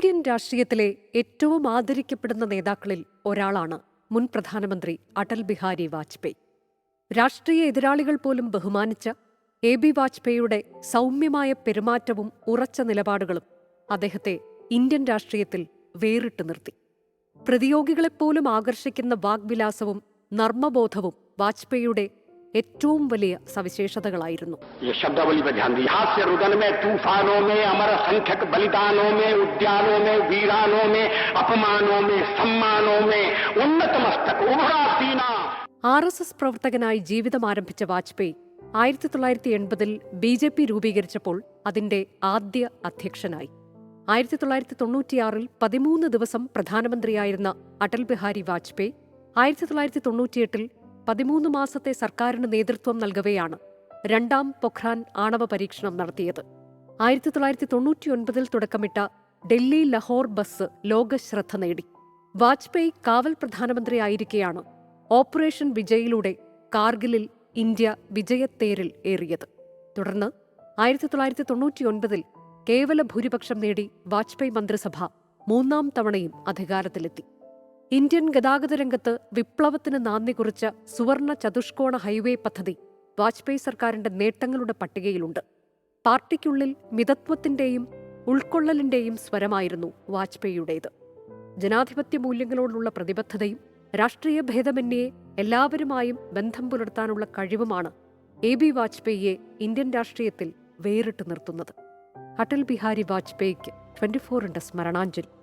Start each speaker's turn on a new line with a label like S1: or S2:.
S1: Indian രാഷ്ട്രീയത്തിലെ ഏറ്റവും ആദരിക്കപ്പെടുന്ന നേതാക്കളിൽ ഒരാളാണ് മുൻ പ്രധാനമന്ത്രി അടൽ ബിഹാരി വാജ്പേയി. രാഷ്ട്രീയ എതിരാളികൾ പോലും ബഹുമാനിച്ച എ.ബി. വാജ്പേയിയുടെ സൗമ്യമായ പെരുമാറ്റവും ഉറച്ച നിലപാടുകളും അദ്ദേഹത്തെ ഇന്ത്യൻ രാഷ്ട്രീയത്തിൽ വേറിട്ട് നിർത്തി. പ്രതിയോഗികളെപ്പോലും ആകർഷിക്കുന്ന വാഗ്വിലാസവും നർമ്മബോധവും വാജ്പേയിയുടെ ഏറ്റവും വലിയ സവിശേഷതകളായിരുന്നു. RSS പ്രവർത്തകനായി ജീവിതം ആരംഭിച്ച വാജ്പേയി 1980 BJP രൂപീകരിച്ചപ്പോൾ അതിന്റെ ആദ്യ അധ്യക്ഷനായി. 1996 13 ദിവസം പ്രധാനമന്ത്രിയായിരുന്ന അടൽ ബിഹാരി വാജ്പേയി 1998 13 മാസത്തെ സർക്കാരിന് നേതൃത്വം നൽകവെയാണ് രണ്ടാം പൊഖ്രാൻ ആണവ പരീക്ഷണം നടത്തിയത്. 1999 തുടക്കമിട്ട ഡൽഹി ലഹോർ ബസ് ലോക ശ്രദ്ധ നേടി. വാജ്പേയി കാവൽ പ്രധാനമന്ത്രിയായിരിക്കെയാണ് ഓപ്പറേഷൻ വിജയിലൂടെ കാർഗിലിൽ ഇന്ത്യ വിജയത്തേരിൽ ഏറിയത്. തുടർന്ന് 1999 കേവല ഭൂരിപക്ഷം നേടി വാജ്പേയി മന്ത്രിസഭ മൂന്നാം തവണയും അധികാരത്തിലെത്തി. ഇന്ത്യൻ ഗതാഗത രംഗത്ത് വിപ്ലവത്തിന് നാന്ദി കുറിച്ച സുവർണ ചതുഷ്കോണ ഹൈവേ പദ്ധതി വാജ്പേയി സർക്കാരിന്റെ നേട്ടങ്ങളുടെ പട്ടികയിലുണ്ട്. പാർട്ടിക്കുള്ളിൽ മിതത്വത്തിന്റെയും ഉൾക്കൊള്ളലിന്റെയും സ്വരമായിരുന്നു വാജ്പേയിയുടേത്. ജനാധിപത്യ മൂല്യങ്ങളോടുള്ള പ്രതിബദ്ധതയും രാഷ്ട്രീയ ഭേദമന്യേ എല്ലാവരുമായും ബന്ധം പുലർത്താനുള്ള കഴിവുമാണ് എ.ബി. വാജ്പേയിയെ ഇന്ത്യൻ രാഷ്ട്രീയത്തിൽ വേറിട്ട് നിർത്തുന്നത്. അടൽ ബിഹാരി വാജ്പേയിക്ക് 24 സ്മരണാഞ്ജലി.